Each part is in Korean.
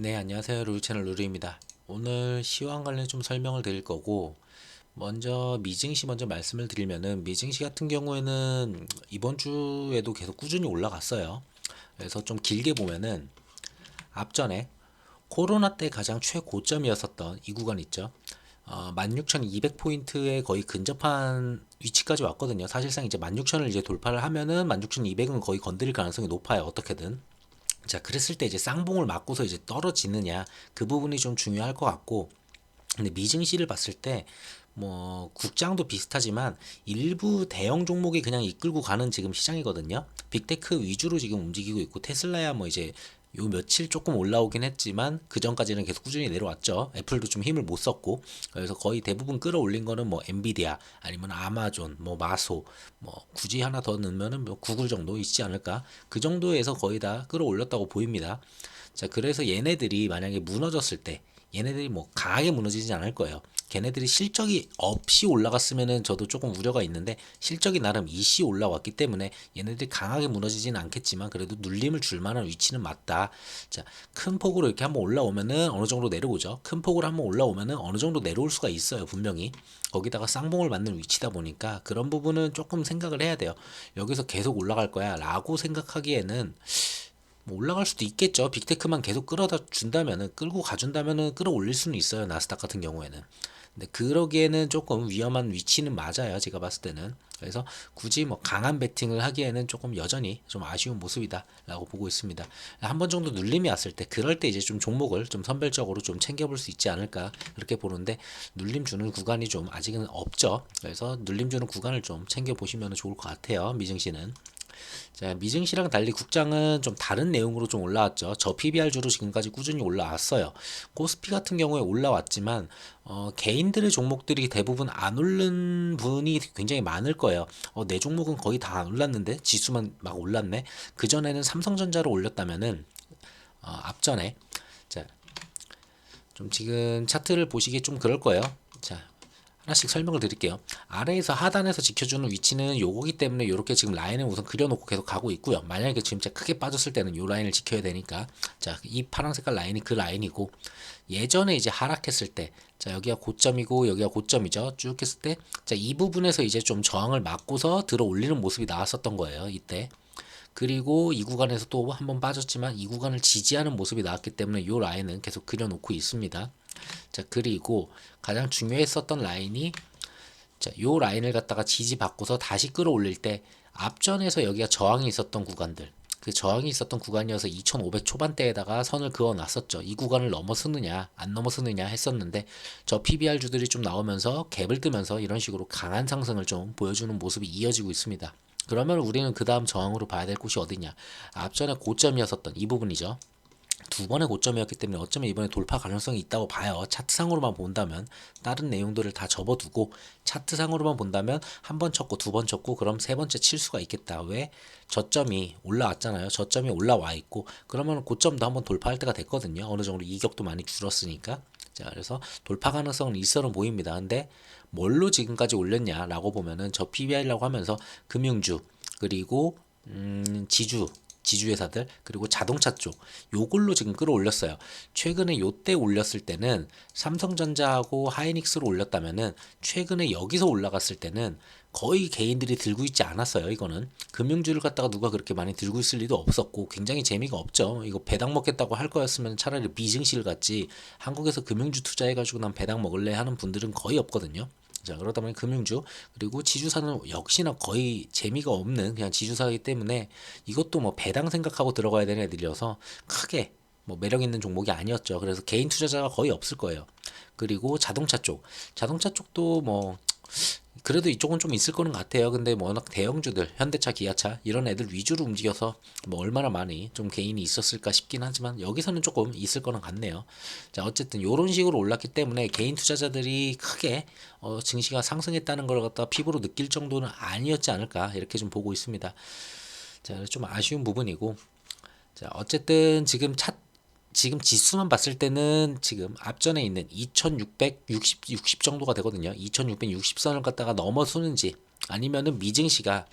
네, 안녕하세요. 루루채널 루루입니다. 오늘 시황 관련 좀 설명을 드릴 거고, 먼저 미증시 먼저 말씀을 드리면은, 미증시 같은 경우에는 이번 주에도 계속 꾸준히 올라갔어요. 그래서 좀 길게 보면은, 앞전에 코로나 때 가장 최고점이었었던 이 구간 있죠. 16,200포인트에 거의 근접한 위치까지 왔거든요. 사실상 이제 16,000을 이제 돌파를 하면은 16,200은 거의 건드릴 가능성이 높아요. 어떻게든. 자, 그랬을 때 이제 쌍봉을 맞고서 이제 떨어지느냐, 그 부분이 좀 중요할 것 같고, 근데 미증시를 봤을 때 뭐 국장도 비슷하지만 일부 대형 종목이 그냥 이끌고 가는 지금 시장이거든요. 빅테크 위주로 지금 움직이고 있고, 테슬라야 뭐 이제 요 며칠 조금 올라오긴 했지만 그 전까지는 계속 꾸준히 내려왔죠. 애플도 좀 힘을 못 썼고, 그래서 거의 대부분 끌어올린 거는 뭐 엔비디아 아니면 아마존, 뭐 마소, 뭐 굳이 하나 더 넣으면은 뭐 구글 정도 있지 않을까, 그 정도에서 거의 다 끌어올렸다고 보입니다. 자, 그래서 얘네들이 만약에 무너졌을 때, 얘네들이 뭐 강하게 무너지지 않을 거예요. 걔네들이 실적이 없이 올라갔으면은 저도 조금 우려가 있는데, 실적이 나름 이시 올라왔기 때문에 얘네들이 강하게 무너지지는 않겠지만 그래도 눌림을 줄 만한 위치는 맞다. 자, 큰 폭으로 이렇게 한번 올라오면은 어느 정도 내려오죠. 큰 폭으로 한번 올라오면은 어느 정도 내려올 수가 있어요, 분명히. 거기다가 쌍봉을 맞는 위치다 보니까 그런 부분은 조금 생각을 해야 돼요. 여기서 계속 올라갈 거야 라고 생각하기에는 뭐 올라갈 수도 있겠죠. 빅테크만 계속 끌어다 준다면은, 끌고 가준다면은 끌어올릴 수는 있어요. 나스닥 같은 경우에는. 근데 그러기에는 조금 위험한 위치는 맞아요. 제가 봤을 때는. 그래서 굳이 뭐 강한 베팅을 하기에는 조금 여전히 좀 아쉬운 모습이다라고 보고 있습니다. 한 번 정도 눌림이 왔을 때, 그럴 때 이제 좀 종목을 좀 선별적으로 좀 챙겨볼 수 있지 않을까 그렇게 보는데, 눌림 주는 구간이 좀 아직은 없죠. 그래서 눌림 주는 구간을 좀 챙겨 보시면 좋을 것 같아요. 미증시는. 자, 미증시랑 달리 국장은 좀 다른 내용으로 좀 올라왔죠. 저 PBR주로 지금까지 꾸준히 올라왔어요. 코스피 같은 경우에 올라왔지만 개인들의 종목들이 대부분 안 오른 분이 굉장히 많을 거예요. 내 종목은 거의 다 안 올랐는데 지수만 막 올랐네. 그 전에는 삼성전자로 올렸다면은 앞전에, 자, 좀 지금 차트를 보시기에 좀 그럴 거예요. 자, 하나씩 설명을 드릴게요. 아래에서 하단에서 지켜주는 위치는 요거기 때문에 이렇게 지금 라인을 우선 그려놓고 계속 가고 있고요. 만약에 지금 진짜 크게 빠졌을 때는 요 라인을 지켜야 되니까, 자, 이 파란 색깔 라인이 그 라인이고, 예전에 이제 하락했을 때, 자, 여기가 고점이고 여기가 고점이죠. 쭉 했을 때, 자, 이 부분에서 이제 좀 저항을 막고서 들어 올리는 모습이 나왔었던 거예요, 이때. 그리고 이 구간에서 또 한번 빠졌지만 이 구간을 지지하는 모습이 나왔기 때문에 이 라인은 계속 그려놓고 있습니다. 자, 그리고 가장 중요했었던 라인이, 자, 요 라인을 갖다가 지지받고서 다시 끌어올릴 때 앞전에서 여기가 저항이 있었던 구간들, 그 저항이 있었던 구간이어서 2500 초반대에다가 선을 그어 놨었죠. 이 구간을 넘어서느냐 안 넘어서느냐 했었는데, 저 PBR 주들이 좀 나오면서 갭을 뜨면서 이런 식으로 강한 상승을 좀 보여주는 모습이 이어지고 있습니다. 그러면 우리는 그 다음 저항으로 봐야 될 곳이 어디냐, 앞전에 고점이었었던 이 부분이죠. 두 번의 고점이었기 때문에 어쩌면 이번에 돌파 가능성이 있다고 봐요. 차트상으로만 본다면. 다른 내용들을 다 접어두고 차트상으로만 본다면 한 번 쳤고 두 번 쳤고 그럼 세 번째 칠 수가 있겠다. 왜? 저점이 올라왔잖아요. 저점이 올라와 있고 그러면 고점도 한번 돌파할 때가 됐거든요. 어느 정도 이격도 많이 줄었으니까. 자, 그래서 돌파 가능성은 있어는 보입니다. 근데 뭘로 지금까지 올렸냐라고 보면은 저 PBR이라고 하면서 금융주, 그리고 지주 회사들, 그리고 자동차 쪽, 요걸로 지금 끌어올렸어요. 최근에 요때 올렸을 때는 삼성전자하고 하이닉스로 올렸다면은, 최근에 여기서 올라갔을 때는 거의 개인들이 들고 있지 않았어요. 이거는 금융주를 갖다가 누가 그렇게 많이 들고 있을 리도 없었고 굉장히 재미가 없죠. 이거 배당 먹겠다고 할 거였으면 차라리 비증시를 갔지, 한국에서 금융주 투자해가지고 난 배당 먹을래 하는 분들은 거의 없거든요. 자, 그러다 보니 금융주, 그리고 지주사는 역시나 거의 재미가 없는 그냥 지주사이기 때문에 이것도 뭐 배당 생각하고 들어가야 되는 애들이어서 크게 뭐 매력 있는 종목이 아니었죠. 그래서 개인 투자자가 거의 없을 거예요. 그리고 자동차 쪽도 뭐 그래도 이쪽은 좀 있을 거는 같아요. 근데 뭐 워낙 대형주들, 현대차, 기아차 이런 애들 위주로 움직여서 뭐 얼마나 많이 좀 개인이 있었을까 싶긴 하지만 여기서는 조금 있을 거는 같네요. 자, 어쨌든 이런 식으로 올랐기 때문에 개인 투자자들이 크게 증시가 상승했다는 걸 갖다 피부로 느낄 정도는 아니었지 않을까 이렇게 좀 보고 있습니다. 자, 좀 아쉬운 부분이고, 자, 어쨌든 지금 지수만 봤을 때는 지금 앞전에 있는 2660 정도가 되거든요. 2660선을 갖다가 넘어서는지, 아니면은 미증시가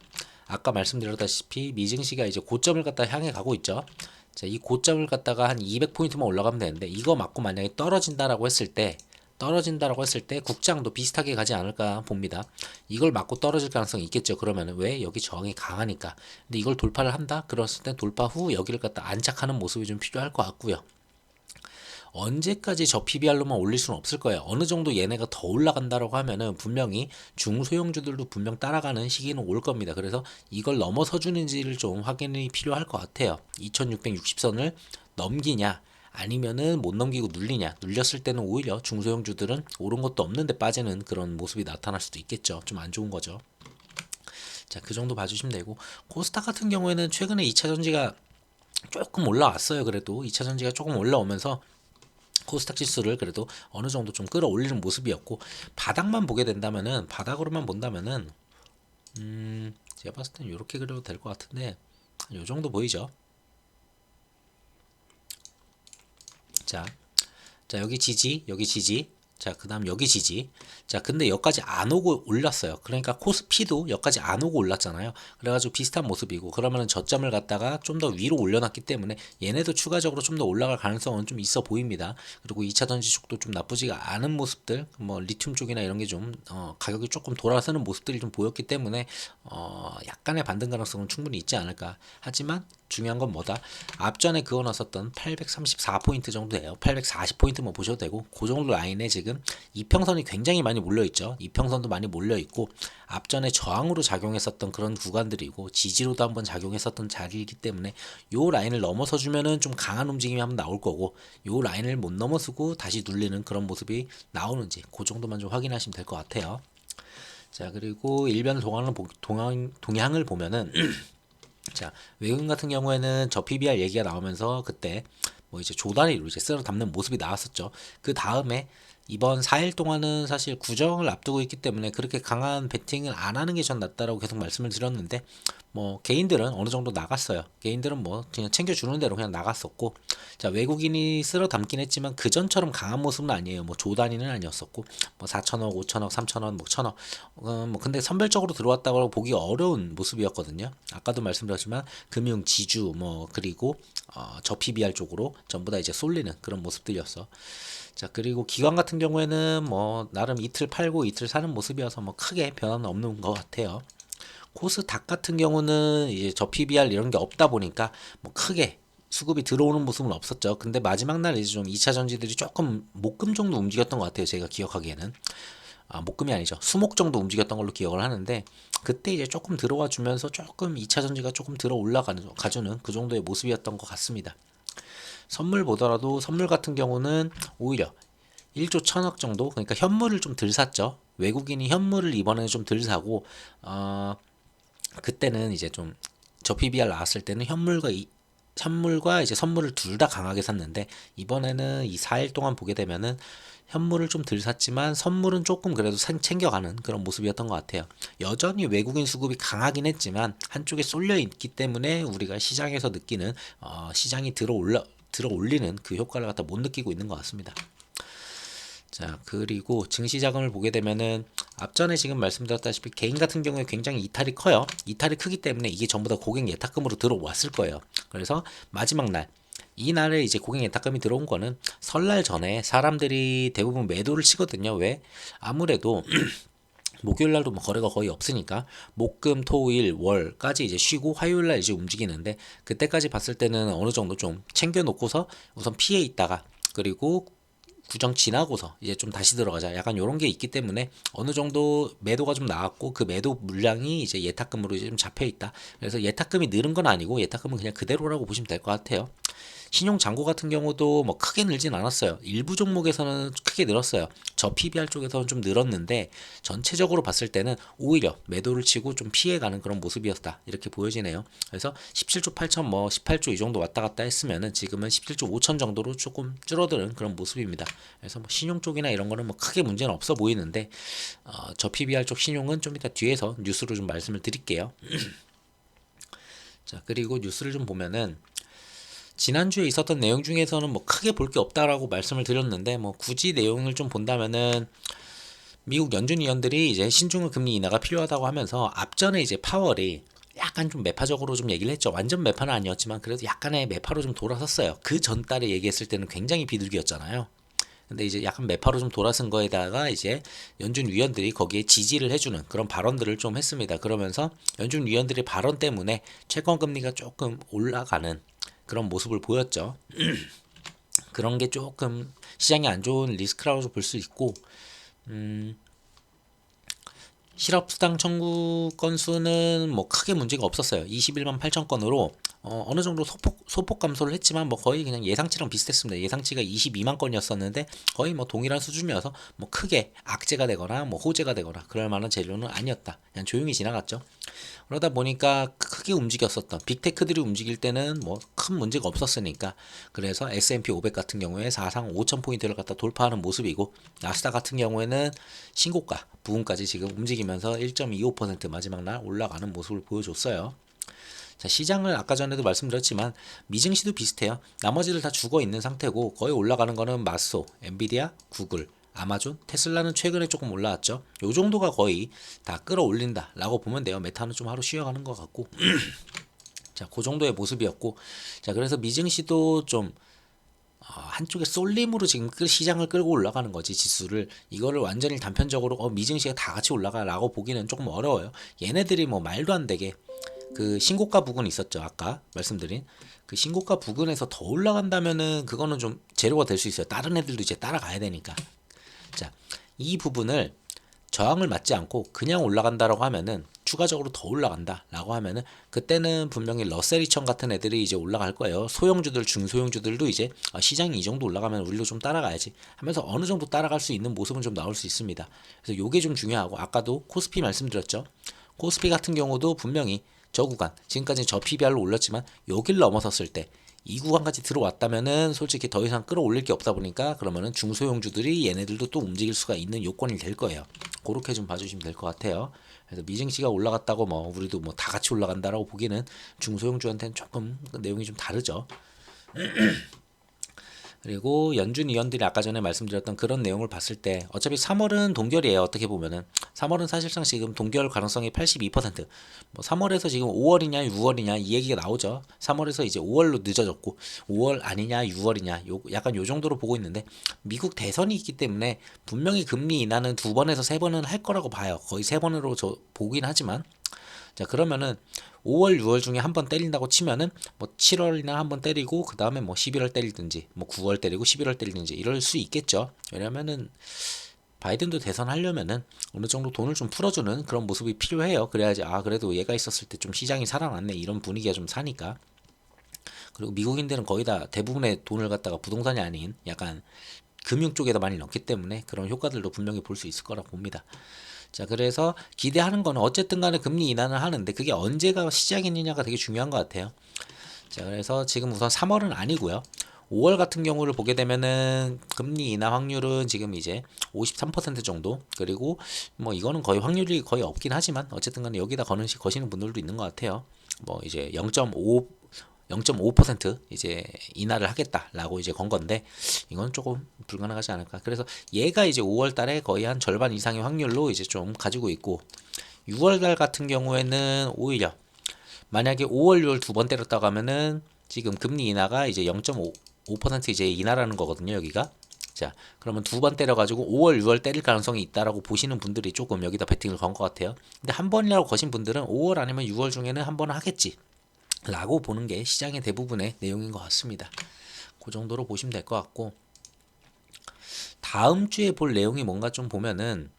아까 말씀드렸다시피 미증시가 이제 고점을 갖다 향해 가고 있죠. 자, 이 고점을 갖다가 한 200포인트만 올라가면 되는데 이거 맞고 만약에 떨어진다라고 했을 때 국장도 비슷하게 가지 않을까 봅니다. 이걸 맞고 떨어질 가능성이 있겠죠. 그러면은 왜? 여기 저항이 강하니까. 근데 이걸 돌파를 한다? 그랬을 때 돌파 후 여기를 갖다 안착하는 모습이 좀 필요할 것 같고요. 언제까지 저 PBR로만 올릴 수는 없을 거예요. 어느 정도 얘네가 더 올라간다라고 하면은 분명히 중소형주들도 분명 따라가는 시기는 올 겁니다. 그래서 이걸 넘어서 주는지를 좀 확인이 필요할 것 같아요. 2660선을 넘기냐 아니면은 못 넘기고 눌리냐. 눌렸을 때는 오히려 중소형주들은 오른 것도 없는데 빠지는 그런 모습이 나타날 수도 있겠죠. 좀 안 좋은 거죠. 자, 그 정도 봐주시면 되고, 코스닥 같은 경우에는 최근에 2차 전지가 조금 올라왔어요. 그래도 2차 전지가 조금 올라오면서 코스닥 지수를 그래도 어느 정도 좀 끌어올리는 모습이었고, 바닥으로만 본다면은 제가 봤을 때는 이렇게 그려도 될 것 같은데 요 정도 보이죠? 자, 자, 여기 지지, 여기 지지. 자, 그 다음 여기 지지. 자, 근데 여기까지 안 오고 올랐어요. 그러니까 코스피도 여기까지 안 오고 올랐잖아요. 그래가지고 비슷한 모습이고, 그러면은 저점을 갖다가 좀 더 위로 올려놨기 때문에 얘네도 추가적으로 좀 더 올라갈 가능성은 좀 있어 보입니다. 그리고 2차 전지 쪽도 좀 나쁘지가 않은 모습들, 뭐 리튬 쪽이나 이런 게 좀 가격이 조금 돌아서는 모습들이 좀 보였기 때문에 약간의 반등 가능성은 충분히 있지 않을까. 하지만 중요한 건 뭐다? 앞전에 그어 놨었던 834포인트 정도예요. 840포인트만 보셔도 되고, 그 정도 라인에 지금 이평선이 굉장히 많이 몰려있죠. 이평선도 많이 몰려있고, 앞전에 저항으로 작용했었던 그런 구간들이고, 지지로도 한번 작용했었던 자리이기 때문에 요 라인을 넘어서 주면은 좀 강한 움직임이 한번 나올 거고, 요 라인을 못 넘어서고 다시 눌리는 그런 모습이 나오는지 그 정도만 좀 확인하시면 될 것 같아요. 자, 그리고 일변 동향을 보면은 자, 외국인 같은 경우에는 저 PBR 얘기가 나오면서 그때 뭐 이제 조다리로 이제 쓸어 담는 모습이 나왔었죠. 그 다음에 이번 4일 동안은 사실 구정을 앞두고 있기 때문에 그렇게 강한 베팅을 안 하는 게 전 낫다라고 계속 말씀을 드렸는데, 뭐 개인들은 어느 정도 나갔어요. 개인들은 뭐 그냥 챙겨주는 대로 그냥 나갔었고, 자, 외국인이 쓸어 담긴 했지만 그 전처럼 강한 모습은 아니에요. 뭐 조단위는 아니었었고, 뭐 4천억, 5천억, 3천억, 뭐 천억, 뭐 근데 선별적으로 들어왔다고 보기 어려운 모습이었거든요. 아까도 말씀드렸지만 금융, 지주, 뭐 그리고 저 PBR 쪽으로 전부 다 이제 쏠리는 그런 모습들이었어. 자, 그리고 기관 같은 경우에는 뭐 나름 이틀 팔고 이틀 사는 모습이어서 뭐 크게 변화는 없는 것 같아요. 코스닥 같은 경우는 이제 저 PBR 이런 게 없다 보니까 뭐 크게 수급이 들어오는 모습은 없었죠. 근데 마지막 날 이제 좀 2차 전지들이 조금 목금 정도 움직였던 것 같아요. 제가 기억하기에는. 목금이 아니죠. 수목 정도 움직였던 걸로 기억을 하는데, 그때 이제 조금 들어와 주면서 조금 2차 전지가 조금 들어 올라가는 가주는 그 정도의 모습이었던 것 같습니다. 선물 보더라도 선물 같은 경우는 오히려 1조 1000억 정도, 그러니까 현물을 좀 덜 샀죠. 외국인이 현물을 이번에 좀 덜 사고, 그때는 이제 좀 저 PBR 나왔을 때는 현물과 이제 선물을 둘 다 강하게 샀는데, 이번에는 이 4일 동안 보게 되면은 현물을 좀 덜 샀지만 선물은 조금 그래도 챙겨가는 그런 모습이었던 것 같아요. 여전히 외국인 수급이 강하긴 했지만 한쪽에 쏠려 있기 때문에 우리가 시장에서 느끼는 시장이 들어 올리는 그 효과를 갖다 못 느끼고 있는 것 같습니다. 자, 그리고 증시 자금을 보게 되면은 앞전에 지금 말씀드렸다시피 개인 같은 경우에 굉장히 이탈이 커요. 이탈이 크기 때문에 이게 전부 다 고객 예탁금으로 들어왔을 거예요. 그래서 마지막 날, 이 날에 이제 고객 예탁금이 들어온 거는 설날 전에 사람들이 대부분 매도를 치거든요. 왜? 아무래도 목요일 날도 뭐 거래가 거의 없으니까 목금 토일 월까지 이제 쉬고 화요일 날 이제 움직이는데, 그때까지 봤을 때는 어느 정도 좀 챙겨 놓고서 우선 피해 있다가, 그리고 구정 지나고서 이제 좀 다시 들어가자, 약간 요런 게 있기 때문에 어느 정도 매도가 좀 나왔고, 그 매도 물량이 이제 예탁금으로 이제 좀 잡혀 있다. 그래서 예탁금이 늘은 건 아니고 예탁금은 그냥 그대로라고 보시면 될 것 같아요. 신용 잔고 같은 경우도 뭐 크게 늘진 않았어요. 일부 종목에서는 크게 늘었어요. 저 PBR 쪽에서는 좀 늘었는데, 전체적으로 봤을 때는 오히려 매도를 치고 좀 피해가는 그런 모습이었다, 이렇게 보여지네요. 그래서 17조 8천, 뭐 18조 이 정도 왔다 갔다 했으면은 지금은 17조 5천 정도로 조금 줄어드는 그런 모습입니다. 그래서 뭐 신용 쪽이나 이런 거는 뭐 크게 문제는 없어 보이는데, 저 PBR 쪽 신용은 좀 이따 뒤에서 뉴스로 좀 말씀을 드릴게요. 자, 그리고 뉴스를 좀 보면은 지난주에 있었던 내용 중에서는 뭐 크게 볼 게 없다라고 말씀을 드렸는데, 뭐 굳이 내용을 좀 본다면은 미국 연준 위원들이 이제 신중한 금리 인하가 필요하다고 하면서, 앞전에 이제 파월이 약간 좀 매파적으로 좀 얘기를 했죠. 완전 매파는 아니었지만 그래도 약간의 매파로 좀 돌아섰어요. 그 전달에 얘기했을 때는 굉장히 비둘기였잖아요. 근데 이제 약간 매파로 좀 돌아선 거에다가 이제 연준 위원들이 거기에 지지를 해주는 그런 발언들을 좀 했습니다. 그러면서 연준 위원들의 발언 때문에 채권 금리가 조금 올라가는 그런 모습을 보였죠. 그런 게 조금 시장이 안 좋은 리스크라고 볼 수 있고, 실업수당 청구 건수는 뭐 크게 문제가 없었어요. 21만 8천 건으로 어느 정도 소폭 감소를 했지만 뭐 거의 그냥 예상치랑 비슷했습니다. 예상치가 22만 건이었었는데 거의 뭐 동일한 수준이어서 뭐 크게 악재가 되거나 뭐 호재가 되거나 그럴 만한 재료는 아니었다. 그냥 조용히 지나갔죠. 그러다 보니까 크게 움직였었던 빅테크들이 움직일 때는 뭐 큰 문제가 없었으니까, 그래서 S&P 500 같은 경우에 사상 5천 포인트를 갖다 돌파하는 모습이고, 나스닥 같은 경우에는 신고가 부근까지 지금 움직이면서 1.25% 마지막 날 올라가는 모습을 보여줬어요. 자, 시장을 아까 전에도 말씀드렸지만 미증시도 비슷해요. 나머지들 다 죽어 있는 상태고, 거의 올라가는 거는 마소, 엔비디아, 구글, 아마존, 테슬라는 최근에 조금 올라왔죠. 요 정도가 거의 다 끌어올린다 라고 보면 돼요. 메타는 좀 하루 쉬어가는 것 같고 자, 그 정도의 모습이었고, 자, 그래서 미증시도 좀 한쪽에 쏠림으로 지금 시장을 끌고 올라가는 거지, 지수를. 이거를 완전히 단편적으로 미증시가 다 같이 올라가라고 보기는 조금 어려워요. 얘네들이 뭐 말도 안 되게 그 신고가 부근 있었죠. 아까 말씀드린 그 신고가 부근에서 더 올라간다면은 그거는 좀 재료가 될 수 있어요. 다른 애들도 이제 따라가야 되니까. 자, 이 부분을 저항을 맞지 않고 그냥 올라간다라고 하면은, 추가적으로 더 올라간다라고 하면은, 그때는 분명히 러셀2000 같은 애들이 이제 올라갈 거예요. 소형주들, 중소형주들도 이제 시장이 이 정도 올라가면 우리도 좀 따라가야지 하면서 어느 정도 따라갈 수 있는 모습은 좀 나올 수 있습니다. 그래서 요게 좀 중요하고, 아까도 코스피 말씀드렸죠. 코스피 같은 경우도 분명히 저 구간, 지금까지 저 PBR로 올렸지만 여길 넘어섰을 때 이 구간까지 들어왔다면은 솔직히 더 이상 끌어올릴 게 없다 보니까, 그러면은 중소형주들이 얘네들도 또 움직일 수가 있는 요건이 될 거예요. 그렇게 좀 봐주시면 될 것 같아요. 그래서 미증시가 올라갔다고 뭐 우리도 뭐 다 같이 올라간다라고 보기는 중소형주한테는 조금 내용이 좀 다르죠. 그리고 연준 위원들이 아까 전에 말씀드렸던 그런 내용을 봤을 때, 어차피 3월은 동결이에요. 어떻게 보면은 3월은 사실상 지금 동결 가능성이 82%. 뭐 3월에서 지금 5월이냐 6월이냐 이 얘기가 나오죠. 3월에서 이제 5월로 늦어졌고 5월 아니냐 6월이냐 약간 요 정도로 보고 있는데, 미국 대선이 있기 때문에 분명히 금리 인하는 2번에서 3번은 할 거라고 봐요. 거의 3번으로 저 보긴 하지만, 자, 그러면은 5월, 6월 중에 한 번 때린다고 치면은 뭐 7월이나 한 번 때리고 그 다음에 뭐 11월 때리든지 뭐 9월 때리고 11월 때리든지 이럴 수 있겠죠. 왜냐면은 바이든도 대선 하려면은 어느 정도 돈을 좀 풀어주는 그런 모습이 필요해요. 그래야지 그래도 얘가 있었을 때 좀 시장이 살아났네 이런 분위기가 좀 사니까. 그리고 미국인들은 거의 다 대부분의 돈을 갖다가 부동산이 아닌 약간 금융 쪽에다 많이 넣기 때문에 그런 효과들도 분명히 볼 수 있을 거라고 봅니다. 자, 그래서 기대하는 거는 어쨌든 간에 금리 인하는 하는데, 그게 언제가 시작이느냐가 되게 중요한 것 같아요. 자, 그래서 지금 우선 3월은 아니고요. 5월 같은 경우를 보게 되면은 금리 인하 확률은 지금 이제 53% 정도. 그리고 뭐 이거는 거의 확률이 거의 없긴 하지만 어쨌든 간에 여기다 거시는 분들도 있는 것 같아요. 뭐 이제 0.5% 이제 인하를 하겠다라고 이제 건 건데, 이건 조금 불가능하지 않을까. 그래서 얘가 이제 5월 달에 거의 한 절반 이상의 확률로 이제 좀 가지고 있고, 6월 달 같은 경우에는 오히려 만약에 5월, 6월 두 번 때렸다고 하면은 지금 금리 인하가 이제 0.5% 이제 인하라는 거거든요, 여기가. 자, 그러면 두 번 때려가지고 5월, 6월 때릴 가능성이 있다라고 보시는 분들이 조금 여기다 베팅을 건 것 같아요. 근데 한 번이라고 거신 분들은 5월 아니면 6월 중에는 한 번은 하겠지 라고 보는 게 시장의 대부분의 내용인 것 같습니다. 그 정도로 보시면 될 것 같고, 다음 주에 볼 내용이 뭔가 좀 보면은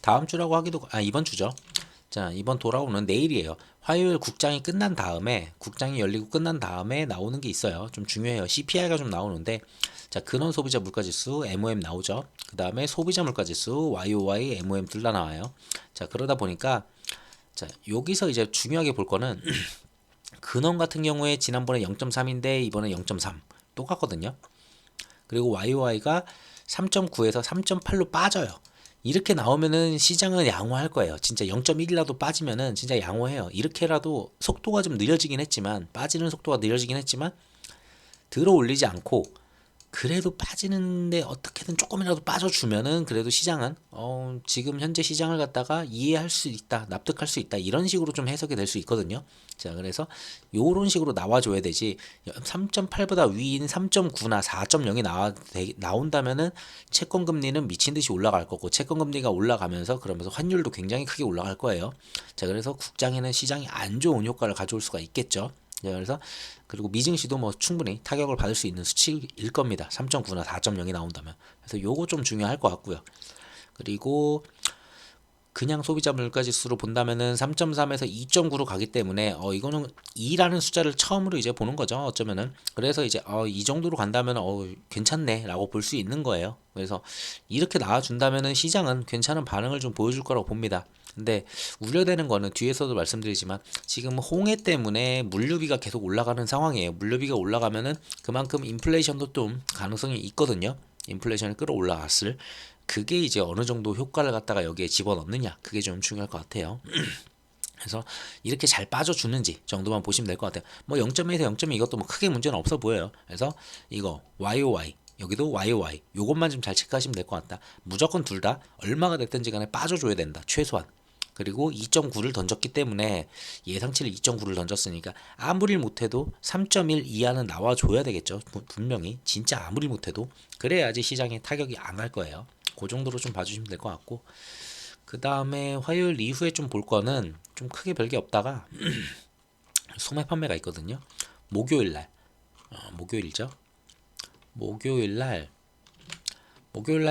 다음 주라고 하기도 이번 주죠. 자, 이번 돌아오는 내일이에요. 화요일 국장이 끝난 다음에, 국장이 열리고 끝난 다음에 나오는 게 있어요. 좀 중요해요. CPI가 좀 나오는데, 자, 근원 소비자 물가지수 MOM 나오죠. 그 다음에 소비자 물가지수 YOY MOM 둘 다 나와요. 자, 그러다 보니까, 자, 여기서 이제 중요하게 볼 거는 근원 같은 경우에 지난번에 0.3인데 이번에 0.3 똑같거든요. 그리고 YOY가 3.9에서 3.8로 빠져요. 이렇게 나오면은 시장은 양호할 거예요. 진짜 0.1이라도 빠지면은 진짜 양호해요. 이렇게라도 속도가 좀 느려지긴 했지만, 빠지는 속도가 느려지긴 했지만 들어 올리지 않고 그래도 빠지는데 어떻게든 조금이라도 빠져주면은 그래도 시장은 지금 현재 시장을 갖다가 이해할 수 있다, 납득할 수 있다, 이런 식으로 좀 해석이 될 수 있거든요. 자, 그래서 요런 식으로 나와줘야 되지. 3.8보다 위인 3.9나 4.0이 나온다면은 채권 금리는 미친 듯이 올라갈 거고, 채권 금리가 올라가면서 그러면서 환율도 굉장히 크게 올라갈 거예요. 자, 그래서 국장에는 시장이 안 좋은 효과를 가져올 수가 있겠죠. 네, 그래서 그리고 미증시도 뭐 충분히 타격을 받을 수 있는 수치일 겁니다. 3.9나 4.0이 나온다면. 그래서 요거 좀 중요할 것 같고요. 그리고 그냥 소비자 물가 지수로 본다면은 3.3에서 2.9로 가기 때문에 이거는 2라는 숫자를 처음으로 이제 보는 거죠. 어쩌면은. 그래서 이제 이 정도로 간다면 괜찮네라고 볼 수 있는 거예요. 그래서 이렇게 나와 준다면은 시장은 괜찮은 반응을 좀 보여줄 거라고 봅니다. 근데 우려되는 거는 뒤에서도 말씀드리지만 지금 홍해 때문에 물류비가 계속 올라가는 상황이에요. 물류비가 올라가면은 그만큼 인플레이션도 좀 가능성이 있거든요. 인플레이션이 끌어올라갔을, 그게 이제 어느 정도 효과를 갖다가 여기에 집어넣느냐, 그게 좀 중요할 것 같아요. 그래서 이렇게 잘 빠져주는지 정도만 보시면 될 것 같아요. 뭐 0.1에서 0.2 이것도 뭐 크게 문제는 없어 보여요. 그래서 이거 YOY, 여기도 YOY, 요것만 좀 잘 체크하시면 될 것 같다. 무조건 둘 다 얼마가 됐든지 간에 빠져줘야 된다, 최소한. 그리고 2.9를 던졌기 때문에 예상치를 2.9를 던졌으니까 아무리 못해도 3.1 이하는 나와줘야 되겠죠. 분명히 진짜 아무리 못해도 그래야지 시장에 타격이 안 갈 거예요. 그 정도로 좀 봐주시면 될 것 같고, 그 다음에 화요일 이후에 좀 볼 거는 좀 크게 별게 없다가 소매 판매가 있거든요. 목요일날, 목요일이죠. 목요일날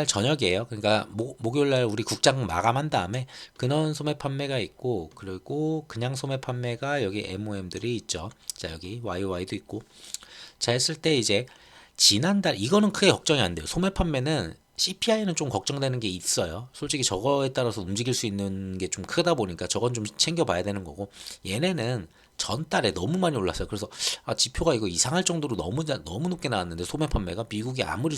저녁이에요. 그러니까 목요일날 우리 국장 마감한 다음에 근원 소매 판매가 있고, 그리고 그냥 소매 판매가 여기 MOM들이 있죠. 자, 여기 YOY도 있고. 자, 했을 때 이제 지난달 이거는 크게 걱정이 안 돼요. 소매 판매는 CPI는 좀 걱정되는 게 있어요. 솔직히 저거에 따라서 움직일 수 있는 게 좀 크다 보니까 저건 좀 챙겨봐야 되는 거고, 얘네는 전달에 너무 많이 올랐어요. 그래서 지표가 이거 이상할 정도로 너무 높게 나왔는데, 소매 판매가 미국이 아무리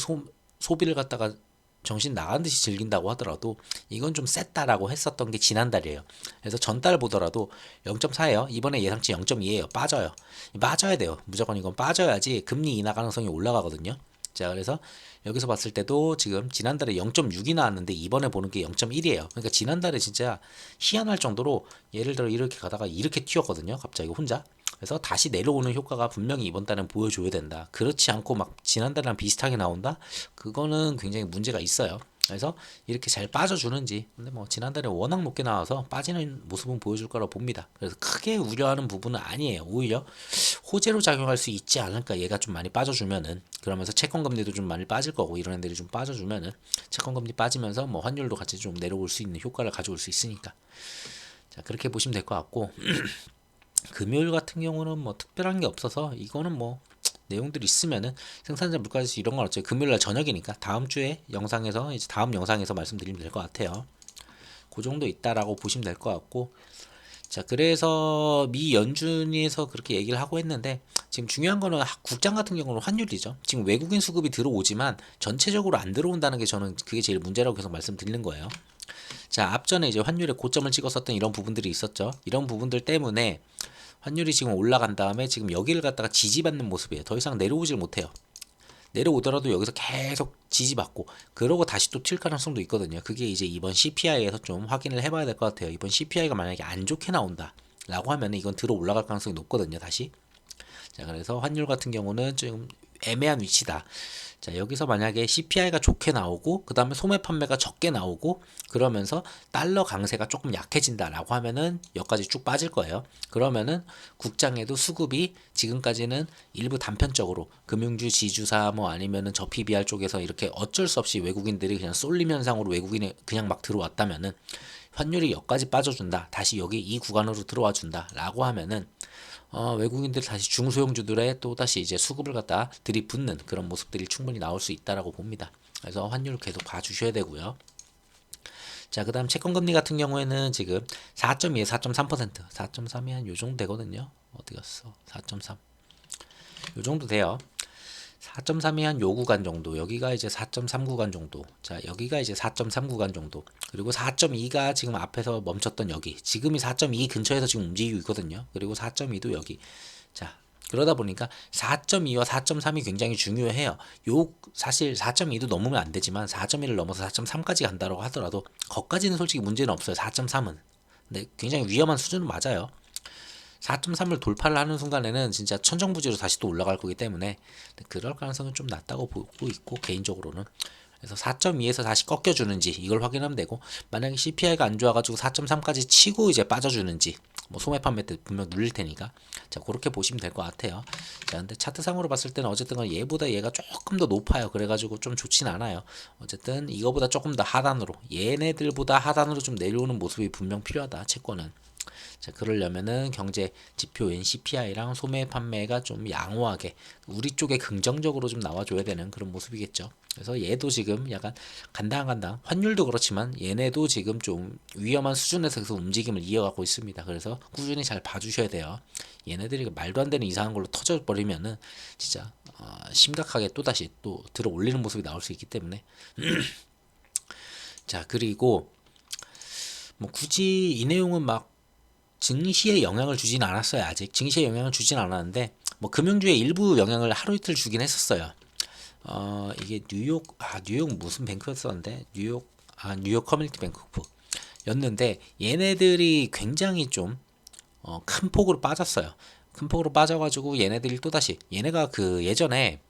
소비를 갖다가 정신 나간 듯이 즐긴다고 하더라도 이건 좀 셌다라고 했었던 게 지난달이에요. 그래서 전달 보더라도 0.4예요. 이번에 예상치 0.2예요. 빠져야 돼요. 무조건 이건 빠져야지 금리 인하 가능성이 올라가거든요. 자, 그래서 여기서 봤을 때도 지금 지난달에 0.6이 나왔는데 이번에 보는 게 0.1이에요. 그러니까 지난달에 진짜 희한할 정도로 예를 들어 이렇게 가다가 이렇게 튀었거든요. 갑자기 혼자. 그래서 다시 내려오는 효과가 분명히 이번 달은 보여줘야 된다. 그렇지 않고 막 지난달이랑 비슷하게 나온다? 그거는 굉장히 문제가 있어요. 그래서 이렇게 잘 빠져주는지, 근데 뭐 지난달에 워낙 높게 나와서 빠지는 모습은 보여줄 거라고 봅니다. 그래서 크게 우려하는 부분은 아니에요. 오히려 호재로 작용할 수 있지 않을까, 얘가 좀 많이 빠져주면은. 그러면서 채권금리도 좀 많이 빠질 거고, 이런 애들이 좀 빠져주면은 채권금리 빠지면서 뭐 환율도 같이 좀 내려올 수 있는 효과를 가져올 수 있으니까. 자, 그렇게 보시면 될 것 같고, 금요일 같은 경우는 뭐 특별한 게 없어서 이거는 뭐 내용들이 있으면은 생산자 물가지수 이런 건 어차피 금요일날 저녁이니까 다음 주에 영상에서 이제 다음 영상에서 말씀드리면 될 것 같아요. 그 정도 있다라고 보시면 될 것 같고, 자, 그래서 미 연준에서 그렇게 얘기를 하고 했는데, 지금 중요한 거는 국장 같은 경우는 환율이죠. 지금 외국인 수급이 들어오지만 전체적으로 안 들어온다는 게 저는 그게 제일 문제라고 계속 말씀드리는 거예요. 자, 앞전에 이제 환율에 고점을 찍었었던 이런 부분들이 있었죠. 이런 부분들 때문에 환율이 지금 올라간 다음에 지금 여기를 갖다가 지지받는 모습이에요. 더 이상 내려오질 못해요. 내려오더라도 여기서 계속 지지받고 그러고 다시 또 튈 가능성도 있거든요. 그게 이제 이번 CPI에서 좀 확인을 해봐야 될 것 같아요. 이번 CPI가 만약에 안 좋게 나온다 라고 하면 이건 들어 올라갈 가능성이 높거든요, 다시. 자, 그래서 환율 같은 경우는 좀 애매한 위치다. 자, 여기서 만약에 CPI가 좋게 나오고 그 다음에 소매 판매가 적게 나오고 그러면서 달러 강세가 조금 약해진다라고 하면은 여기까지 쭉 빠질 거예요. 그러면은 국장에도 수급이 지금까지는 일부 단편적으로 금융주 지주사 뭐 아니면은 저 PBR 쪽에서 이렇게 어쩔 수 없이 외국인들이 그냥 쏠림 현상으로 외국인이 그냥 막 들어왔다면은, 환율이 여기까지 빠져준다, 다시 여기 이 구간으로 들어와 준다 라고 하면은 외국인들 다시 중소형주들의 또 다시 이제 수급을 갖다 들이붓는 그런 모습들이 충분히 나올 수 있다라고 봅니다. 그래서 환율 계속 봐주셔야 되고요. 자, 그 다음 채권금리 같은 경우에는 지금 4.2에 4.3%, 4.3이 한 요 정도 되거든요. 어디 갔어? 4.3. 요 정도 돼요. 4.3이 한 요 구간 정도, 여기가 이제 4.3 구간 정도, 자, 여기가 이제 4.3 구간 정도, 그리고 4.2가 지금 앞에서 멈췄던 여기, 지금이 4.2 근처에서 지금 움직이고 있거든요. 그리고 4.2도 여기. 자, 그러다 보니까 4.2와 4.3이 굉장히 중요해요. 사실 4.2도 넘으면 안 되지만 4.1을 넘어서 4.3까지 간다고 하더라도 거기까지는 솔직히 문제는 없어요. 4.3은. 근데 굉장히 위험한 수준은 맞아요. 4.3을 돌파를 하는 순간에는 진짜 천정부지로 다시 또 올라갈 거기 때문에 그럴 가능성은 좀 낮다고 보고 있고, 개인적으로는. 그래서 4.2에서 다시 꺾여주는지 이걸 확인하면 되고, 만약에 CPI가 안 좋아가지고 4.3까지 치고 이제 빠져주는지, 뭐 소매 판매 때 분명 눌릴 테니까, 자 그렇게 보시면 될 것 같아요. 자 근데 차트상으로 봤을 때는 어쨌든 얘보다 얘가 조금 더 높아요. 그래가지고 좀 좋진 않아요. 어쨌든 이거보다 조금 더 하단으로, 얘네들보다 하단으로 좀 내려오는 모습이 분명 필요하다, 채권은. 자, 그러려면은 경제 지표인 CPI랑 소매 판매가 좀 양호하게 우리 쪽에 긍정적으로 좀 나와줘야 되는 그런 모습이겠죠. 그래서 얘도 지금 약간 간당간당, 환율도 그렇지만 얘네도 지금 좀 위험한 수준에서 계속 움직임을 이어가고 있습니다. 그래서 꾸준히 잘 봐주셔야 돼요. 얘네들이 말도 안 되는 이상한 걸로 터져버리면은 진짜 심각하게 또다시 또 들어 올리는 모습이 나올 수 있기 때문에. 자, 그리고 뭐 굳이 이 내용은 막 증시에 영향을 주진 않았어요. 아직 증시에 영향을 주진 않았는데 뭐 금융주에 일부 영향을 하루 이틀 주긴 했었어요. 이게 뉴욕 무슨 뱅크였었는데, 뉴욕 커뮤니티 뱅크였는데, 얘네들이 굉장히 좀 큰 폭으로 빠졌어요. 큰 폭으로 빠져가지고 얘네들이 또다시, 얘네가 그 예전에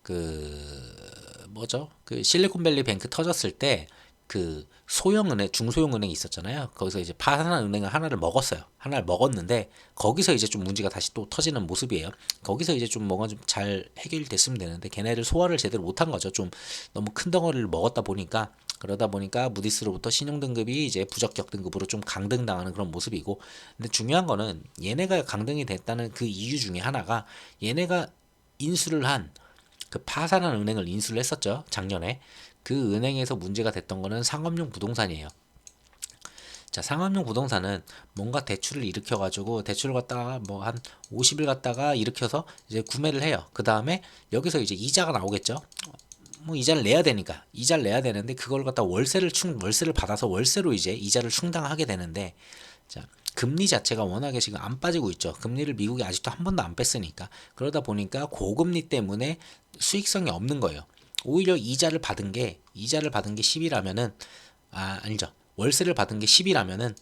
그 뭐죠? 그 실리콘밸리 뱅크 터졌을 때 그 소형은행, 중소형은행이 있었잖아요. 거기서 이제 파산한 은행을 하나를 먹었어요. 하나를 먹었는데 거기서 이제 좀 문제가 다시 또 터지는 모습이에요. 거기서 이제 좀 뭔가 좀 잘 해결됐으면 되는데 걔네를 소화를 제대로 못한 거죠. 좀 너무 큰 덩어리를 먹었다 보니까, 그러다 보니까 무디스로부터 신용 등급이 이제 부적격 등급으로 좀 강등당하는 그런 모습이고, 근데 중요한 거는 얘네가 강등이 됐다는 그 이유 중에 하나가, 얘네가 인수를 한 그 파산한 은행을 인수를 했었죠, 작년에. 그 은행에서 문제가 됐던 거는 상업용 부동산이에요. 자, 상업용 부동산은 뭔가 대출을 일으켜가지고, 대출을 갖다가 뭐 한 50일 갖다가 일으켜서 이제 구매를 해요. 그 다음에 여기서 이제 이자가 나오겠죠. 뭐 이자를 내야 되니까 이자를 내야 되는데, 그걸 갖다 월세를 받아서 월세로 이제 이자를 충당하게 되는데, 자 금리 자체가 워낙에 지금 안 빠지고 있죠. 금리를 미국이 아직도 한 번도 안 뺐으니까. 그러다 보니까 고금리 때문에 수익성이 없는 거예요. 오히려 이자를 받은 게 10이라면은, 아니죠. 월세를 받은 게 10이라면은,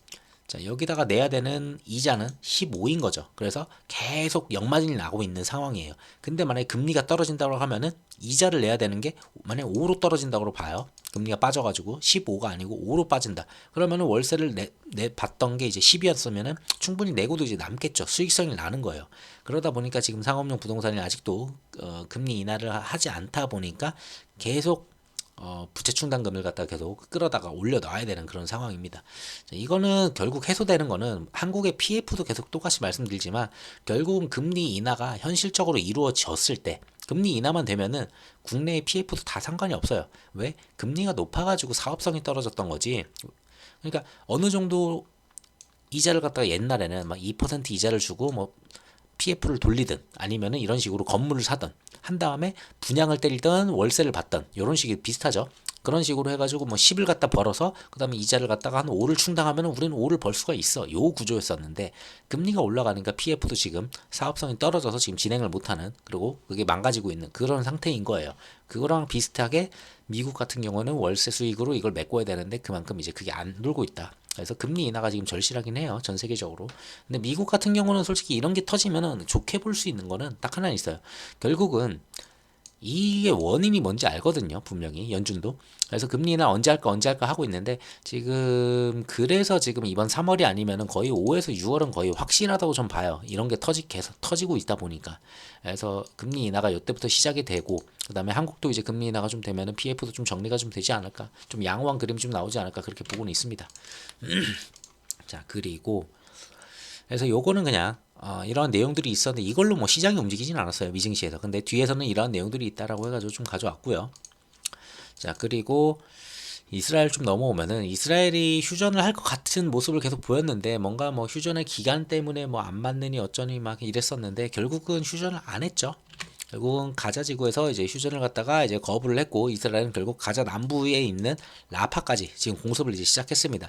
자, 여기다가 내야 되는 이자는 15인 거죠. 그래서 계속 역마진이 나고 있는 상황이에요. 근데 만약에 금리가 떨어진다고 하면은 이자를 내야 되는 게 만약에 5로 떨어진다고 봐요. 금리가 빠져가지고 15가 아니고 5로 빠진다. 그러면은 월세를 받던 게 이제 10이었으면은 충분히 내고도 이제 남겠죠. 수익성이 나는 거예요. 그러다 보니까 지금 상업용 부동산이 아직도 금리 인하를 하지 않다 보니까 계속 부채 충당금을 갖다가 계속 끌어다가 올려놔야 되는 그런 상황입니다. 이거는 결국 해소되는 거는, 한국의 PF도 계속 똑같이 말씀드리지만 결국은 금리 인하가 현실적으로 이루어졌을 때, 금리 인하만 되면은 국내의 PF도 다 상관이 없어요. 왜? 금리가 높아가지고 사업성이 떨어졌던 거지. 그러니까 어느 정도 이자를 갖다가 옛날에는 막 2% 이자를 주고 뭐 PF를 돌리든 아니면은 이런 식으로 건물을 사든 한 다음에 분양을 때리든 월세를 받든 이런 식이 비슷하죠. 그런 식으로 해가지고 뭐 10을 갖다 벌어서 그 다음에 이자를 갖다가 한 5를 충당하면 우리는 5를 벌 수가 있어. 요 구조였었는데 금리가 올라가니까 PF도 지금 사업성이 떨어져서 지금 진행을 못하는, 그리고 그게 망가지고 있는 그런 상태인 거예요. 그거랑 비슷하게 미국 같은 경우는 월세 수익으로 이걸 메꿔야 되는데 그만큼 이제 그게 안 돌고 있다. 그래서 금리 인하가 지금 절실하긴 해요, 전 세계적으로. 근데 미국 같은 경우는 솔직히 이런 게 터지면은 좋게 볼 수 있는 거는 딱 하나 있어요. 결국은 이게 원인이 뭔지 알거든요, 분명히 연준도. 그래서 금리 인하 언제 할까 하고 있는데, 지금 그래서 지금 이번 3월이 아니면은 거의 5에서 6월은 거의 확실하다고 좀 봐요. 이런 게 계속 터지고 있다 보니까. 그래서 금리 인하가 이때부터 시작이 되고, 그다음에 한국도 이제 금리 인하가 좀 되면은 PF도 좀 정리가 좀 되지 않을까, 좀 양호한 그림이 좀 나오지 않을까, 그렇게 보고는 있습니다. 자, 그리고 그래서 요거는 그냥 이런 내용들이 있었는데 이걸로 뭐 시장이 움직이진 않았어요, 미증시에서. 근데 뒤에서는 이런 내용들이 있다라고 해가지고 좀 가져왔고요. 자, 그리고 이스라엘 좀 넘어오면은, 이스라엘이 휴전을 할 것 같은 모습을 계속 보였는데, 뭔가 뭐 휴전의 기간 때문에 뭐 안 맞느니 어쩌니 막 이랬었는데 결국은 휴전을 안 했죠. 결국은 가자 지구에서 이제 휴전을 갖다가 이제 거부를 했고, 이스라엘은 결국 가자 남부에 있는 라파까지 지금 공습을 이제 시작했습니다.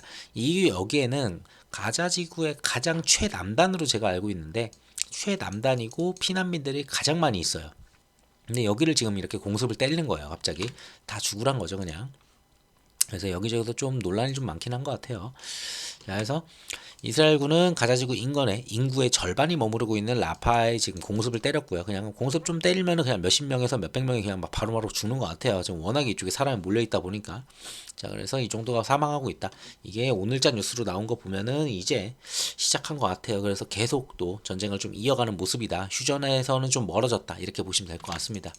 여기에는 가자 지구의 가장 최남단으로 제가 알고 있는데, 최남단이고 피난민들이 가장 많이 있어요. 근데 여기를 지금 이렇게 공습을 때리는 거예요. 갑자기 다 죽으란 거죠, 그냥. 그래서 여기저기서 좀 논란이 좀 많긴 한 것 같아요. 자, 그래서 이스라엘군은 가자지구 인근에 인구의 절반이 머무르고 있는 라파에 지금 공습을 때렸고요. 그냥 공습 좀 때리면은 그냥 몇십 명에서 몇백 명이 그냥 막 바로바로 죽는 것 같아요. 지금 워낙에 이쪽에 사람이 몰려 있다 보니까. 자, 그래서 이 정도가 사망하고 있다. 이게 오늘자 뉴스로 나온 거 보면은 이제 시작한 것 같아요. 그래서 계속 또 전쟁을 좀 이어가는 모습이다. 휴전에서는 좀 멀어졌다. 이렇게 보시면 될 것 같습니다.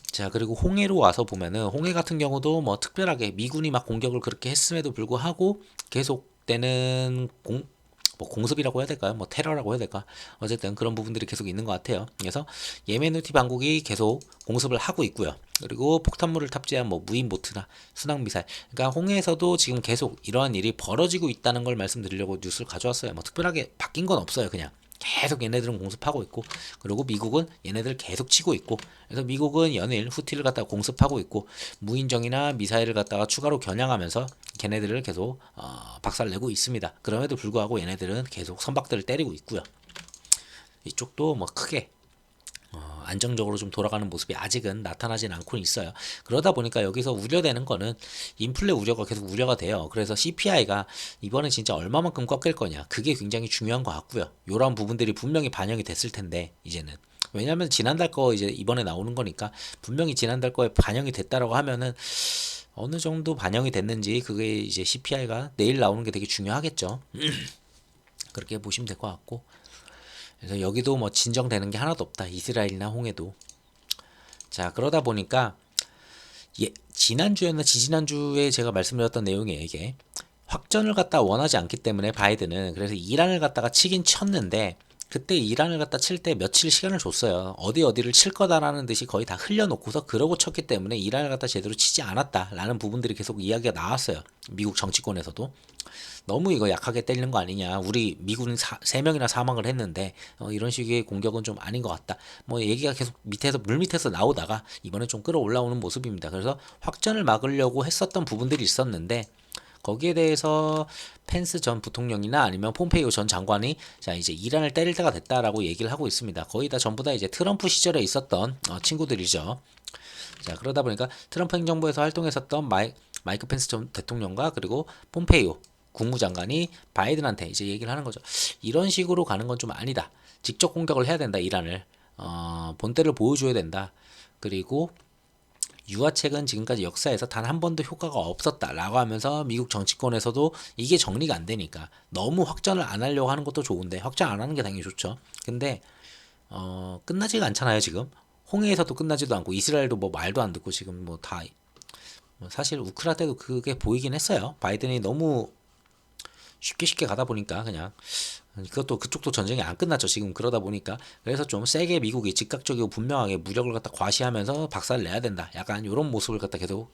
자, 그리고 홍해로 와서 보면은 홍해 같은 경우도 뭐 특별하게 미군이 막 공격을 그렇게 했음에도 불구하고 계속되는 뭐 공습이라고 해야 될까요? 뭐 테러라고 해야 될까? 어쨌든 그런 부분들이 계속 있는 것 같아요. 그래서 예멘 후티 반국이 계속 공습을 하고 있고요. 그리고 폭탄물을 탑재한 뭐 무인 보트나 순항 미사일. 그러니까 홍해에서도 지금 계속 이러한 일이 벌어지고 있다는 걸 말씀드리려고 뉴스를 가져왔어요. 뭐 특별하게 바뀐 건 없어요, 그냥. 계속 얘네들은 공습하고 있고, 그리고 미국은 얘네들 계속 치고 있고, 그래서 미국은 연일 후티를 갖다가 공습하고 있고, 무인정이나 미사일을 갖다가 추가로 겨냥하면서 걔네들을 계속 박살내고 있습니다. 그럼에도 불구하고 얘네들은 계속 선박들을 때리고 있고요. 이쪽도 뭐 크게 안정적으로 좀 돌아가는 모습이 아직은 나타나진 않고 있어요. 그러다 보니까 여기서 우려되는 거는 인플레 우려가 계속 우려가 돼요. 그래서 CPI가 이번에 진짜 얼마만큼 꺾일 거냐, 그게 굉장히 중요한 것 같고요. 이런 부분들이 분명히 반영이 됐을 텐데 이제는, 왜냐하면 지난달 거 이제 이번에 나오는 거니까 분명히 지난달 거에 반영이 됐다라고 하면은 어느 정도 반영이 됐는지, 그게 이제 CPI가 내일 나오는 게 되게 중요하겠죠. 그렇게 보시면 될 것 같고, 그래서 여기도 뭐 진정되는 게 하나도 없다. 이스라엘이나 홍해도. 자, 그러다 보니까 지난주였나 지지난주에 제가 말씀드렸던 내용이에요. 이게 확전을 갖다 원하지 않기 때문에 바이든은, 그래서 이란을 갖다가 치긴 쳤는데, 그때 이란을 갖다 칠 때 며칠 시간을 줬어요. 어디를 칠 거다라는 듯이 거의 다 흘려놓고서 그러고 쳤기 때문에 이란을 갖다 제대로 치지 않았다라는 부분들이 계속 이야기가 나왔어요. 미국 정치권에서도. 너무 이거 약하게 때리는 거 아니냐, 우리 미군은 3명이나 사망을 했는데 이런 식의 공격은 좀 아닌 것 같다, 뭐 얘기가 계속 물밑에서 나오다가 이번에 좀 끌어올라오는 모습입니다. 그래서 확전을 막으려고 했었던 부분들이 있었는데, 거기에 대해서 펜스 전 부통령이나 아니면 폼페이오 전 장관이 자, 이제 이란을 때릴 때가 됐다라고 얘기를 하고 있습니다. 거의 다 전부 다 이제 트럼프 시절에 있었던 친구들이죠. 자, 그러다 보니까 트럼프 행정부에서 활동했었던 마이크 펜스 전 대통령과 그리고 폼페이오 국무장관이 바이든한테 이제 얘기를 하는 거죠. 이런 식으로 가는 건 좀 아니다. 직접 공격을 해야 된다, 이란을. 본때를 보여줘야 된다. 그리고 유화책은 지금까지 역사에서 단 한 번도 효과가 없었다라고 하면서 미국 정치권에서도 이게 정리가 안 되니까 너무 확전을 안 하려고 하는 것도 좋은데, 확전 안 하는 게 당연히 좋죠. 근데 끝나지가 않잖아요, 지금. 홍해에서도 끝나지도 않고 이스라엘도 뭐 말도 안 듣고 지금 뭐 다, 사실 우크라 때도 그게 보이긴 했어요. 바이든이 너무 쉽게 가다 보니까 그냥, 그것도 그쪽도 전쟁이 안 끝났죠 지금. 그러다 보니까 그래서 좀 세게 미국이 즉각적이고 분명하게 무력을 갖다 과시하면서 박살을 내야 된다, 약간 이런 모습을 갖다 계속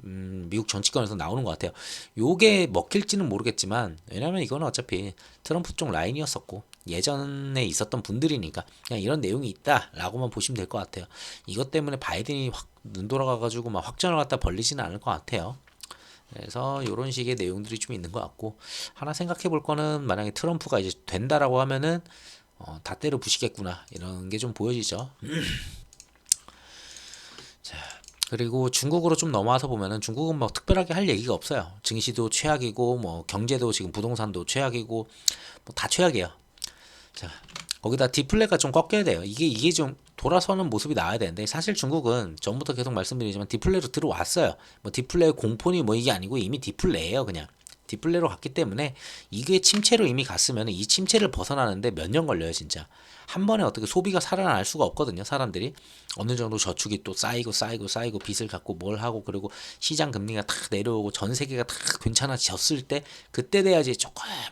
미국 정치권에서 나오는 것 같아요. 요게 먹힐지는 모르겠지만, 왜냐면 이거는 어차피 트럼프 쪽 라인이었었고 예전에 있었던 분들이니까 그냥 이런 내용이 있다라고만 보시면 될 것 같아요. 이것 때문에 바이든이 확 눈 돌아가가지고 막 확전을 갖다 벌리지는 않을 것 같아요. 그래서 이런 식의 내용들이 좀 있는 것 같고, 하나 생각해 볼 거는, 만약에 트럼프가 이제 된다라고 하면은 다 때려 부시겠구나, 이런 게 좀 보여지죠. 자, 그리고 중국으로 좀 넘어와서 보면은 중국은 뭐 특별하게 할 얘기가 없어요. 증시도 최악이고 뭐 경제도 지금 부동산도 최악이고 뭐 다 최악이에요. 자, 거기다 디플레가 좀 꺾여야 돼요. 이게 좀 돌아서는 모습이 나와야 되는데, 사실 중국은 전부터 계속 말씀드리지만 디플레로 들어왔어요. 뭐 디플레의 공포니 뭐 이게 아니고 이미 디플레예요, 그냥. 디플레로 갔기 때문에 이게 침체로 이미 갔으면 이 침체를 벗어나는데 몇 년 걸려요, 진짜. 한 번에 어떻게 소비가 살아날 수가 없거든요, 사람들이. 어느 정도 저축이 또 쌓이고 빚을 갖고 뭘 하고, 그리고 시장 금리가 탁 내려오고 전 세계가 탁 괜찮아졌을 때, 그때 돼야지